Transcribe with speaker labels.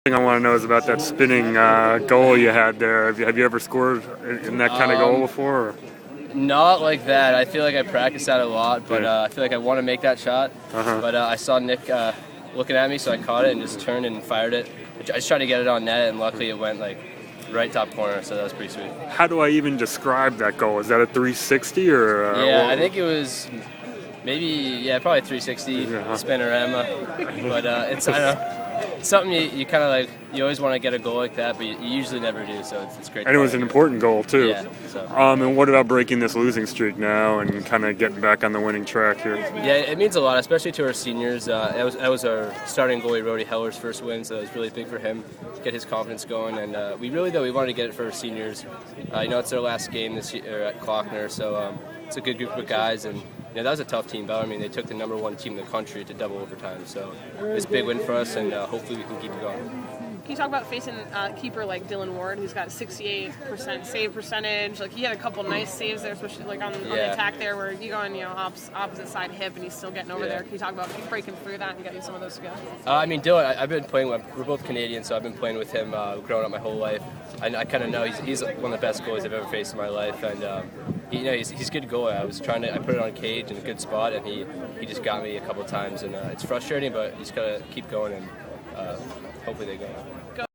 Speaker 1: Thing I want to know is about that spinning goal you had there. Have you ever scored in that kind of goal before? Or?
Speaker 2: Not like that. I feel like I practice that a lot, but
Speaker 1: Yeah.
Speaker 2: I feel like I want to make that shot. But I saw Nick looking at me, so I caught it and just turned and fired it. I just tried to get it on net, and luckily it went like right top corner, so that was pretty sweet.
Speaker 1: How do I even describe that goal? Is that a 360 or?
Speaker 2: Yeah, I think it was maybe probably 360 spinorama, but it's I don't know. Something you kind of like. You always want to get a goal like that, but you usually never do. So it's great.
Speaker 1: And it was an important goal too.
Speaker 2: Yeah. So.
Speaker 1: And what about breaking this losing streak now and kind of getting back on the winning track here?
Speaker 2: Yeah, it means a lot, especially to our seniors. That was our starting goalie, Rody Heller's first win, so it was really big for him to get his confidence going. And we wanted to get it for our seniors. It's their last game this year at Klockner, so it's a good group of guys and. Yeah, that was a tough team, but I mean, they took the #1 team in the country to double overtime, so it's a big win for us, and hopefully we can keep it going.
Speaker 3: Can you talk about facing a keeper like Dylan Ward, who's got 68% save percentage? Like he had a couple nice saves there, especially like on the attack there, where you go on opposite side hip, and he's still getting over there. Can you talk about breaking through that and getting some of those to go?
Speaker 2: Dylan, I've been playing with. We're both Canadian, so I've been playing with him growing up my whole life. I kind of know he's one of the best goalies I've ever faced in my life, and he's a good goalie. I put it on cage in a good spot, and he just got me a couple times, and it's frustrating, but you just gotta keep going, and hopefully they go.